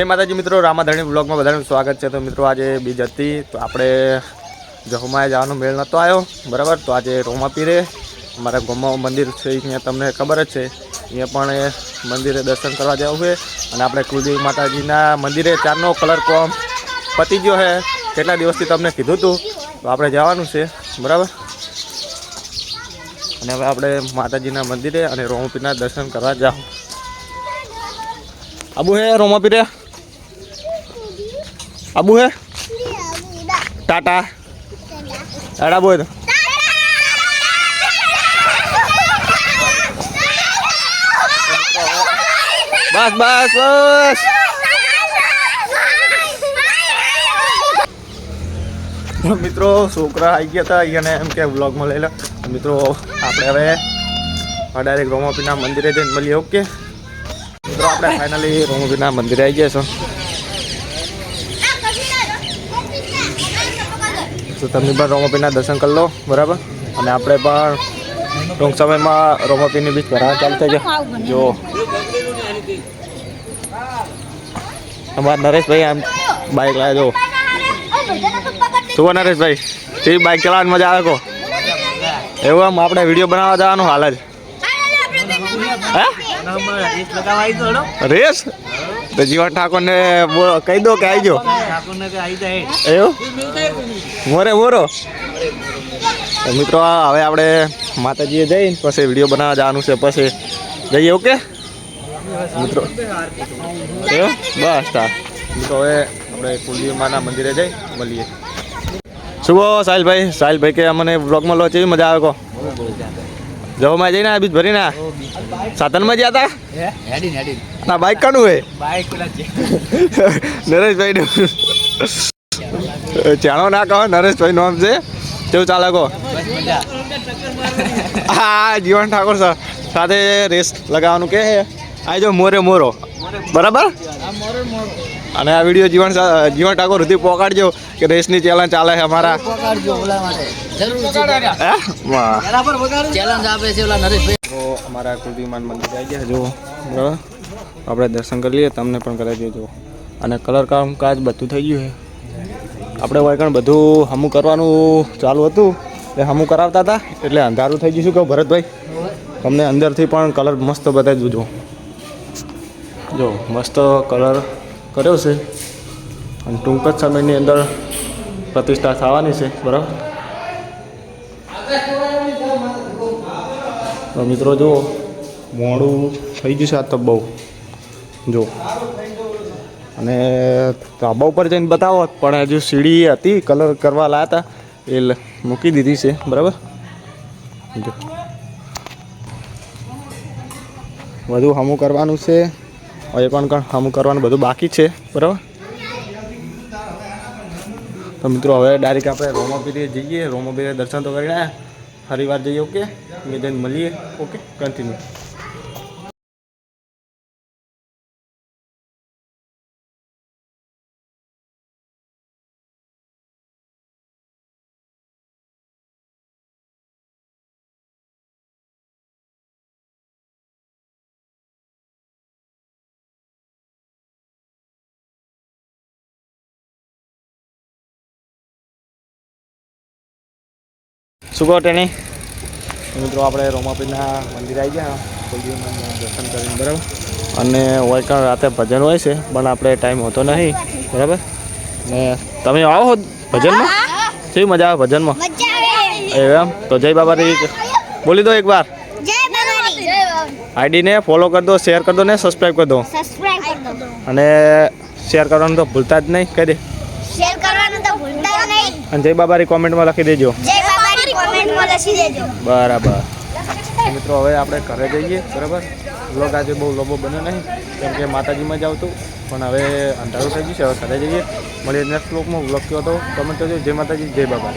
જય માતાજી મિત્રો, રામાધણી બ્લોગમાં બધાનું સ્વાગત છે। તો મિત્રો આજે બીજ હતી તો આપણે જહુમાએ જવાનો મેળ નહોતો આવ્યો બરાબર। તો આજે રોમાપીરે અમારા ગામમાં મંદિર છે, અહીંયા તમને ખબર જ છે, અહીંયા પણ મંદિરે દર્શન કરવા જવું છે। અને આપણે કુલદેવી માતાજીના મંદિરે ચારનો કલર કોમ પતી ગયો છે, કેટલા દિવસથી તમને કીધું હતું, તો આપણે જવાનું છે બરાબર। અને હવે આપણે માતાજીના મંદિરે અને રોમાપીરના દર્શન કરવા જાઓ। आबू है रोमापीरे आबू है टाटा एड़ा बोल बस बस बस मित्रों छोकरा आई गया था अने एम के व्लॉग में लेला। मित्रों आपणे हवे डायरेक्ट रोमापीना मंदिरे जईने मळीए। ओके मित्रों આપણે ફાઇનલી રોમાપીના મંદિરે આવી ગયા છો, તો તમે પણ રોમાપીના દર્શન કરી લો બરાબર। અને આપણે પણ ટૂંક સમયમાં રોમાપીની બીચ ભરાવા ચાલુ થઈ જાય। જો અમારા નરેશભાઈ આમ બાઇક લાવ્યા, જો શું નરેશભાઈ તે બાઇક ચલાવવાની મજા આવે કો એવું? આમ આપણે વિડીયો બનાવવા જવાનું હાલ જ रेस तो जीवन ठाकुर ने कही दो कि आई जो मोरे मोरो। तो मित्रों हवे आपणे माताजीए जईने पछी विडियो बनाववा जवानुं छे, पछी जईए। ओके मित्रों बस मित्रों हवे आपणे कुलदेवी माना मंदिरे जई मळीए। शुभ साहिल भाई के अमने ब्लॉग में लो केवी मजा आवे को? जहूमा जईने आ बीज भरीने साधन में ज्यादा ना बाइक कानु है नरेश भाई चाणो ना कहो नरेश भाई नाम से केवुं चाले को? हाँ जीवन ठाकुर साथे रेस लगाववानुं के आई जो मोरे मोरो बराबर। અને આ વિડિયો જીવન ઠાકોર સુધી પહોંચાડજો કે રેસની ચેલેન્જ ચાલે છે અમારા। તો અમારા કુલદેવીમાન મંદિર આવી ગયા, જો બરાબર આપણે દર્શન કરી લઈએ, તમને પણ કરાવી દેજો। અને કલર કામકાજ બધું થઈ ગયું છે, આપણે વાયકણ બધું હમું કરવાનું ચાલુ હતું, એટલે હમું કરાવતા હતા, એટલે અંધારું થઈ ગયું। શું કહું ભરતભાઈ, તમને અંદરથી પણ કલર મસ્ત બતાવી દેજો। જો મસ્ત કલર કર્યો છે અને ટૂંક જ સમયની અંદર પ્રતિષ્ઠા થવાની છે બરાબર। તો મિત્રો જો મોડું થઈ ગયું છે આ તો બહુ, જો અને ધાબા ઉપર જઈને બતાવો, પણ હજુ સીડી હતી કલર કરવા લાયા હતા એ મૂકી દીધી છે બરાબર। જો બધું હમું કરવાનું છે, એ પણ હમું કરવાનું બધું બાકી છે બરાબર। તો મિત્રો હવે ડાયરેક્ટ આપણે રોમાપીરે જઈએ, રોમાપીરે દર્શન તો કરીને આવ્યા, ફરી વાર જઈએ। ઓકે જઈને મળીએ। Okay continue. શું કહો ટેણી? મિત્રો આપણે રોમાપીરના મંદિરે આવી ગયા, કુલદેવીના દર્શન કરીને બરાબર। અને હોય રાતે ભજન હોય છે, પણ આપણે ટાઈમ હોતો નહીં બરાબર। ને તમે આવો ભજનમાં, કેવી મજા આવે ભજનમાં? એમ તો જય બાબારી બોલી દો એક બાર। આઈડી ને ફોલો કરી દો, શેર કરી દો ને સબસ્ક્રાઈબ કરી દો, અને શેર કરવાનું તો ભૂલતા જ નહીં, કહી દે અને જય બાબારી કોમેન્ટમાં લખી દેજો બરાબર। મિત્રો હવે આપણે ઘરે જઈએ બરાબર। વ્લોગ આજે બહુ લોબો બન્યો નહીં, કેમ કે માતાજીમાં જ આવતું, પણ હવે અંધારું થઈ ગયું છે, હવે ઘરે જઈએ। મળીએ નેક્સ્ટ વ્લોગમાં। વ્લોગ કયો હતો કમેન્ટ કરજો। જય માતાજી, જય બાબા।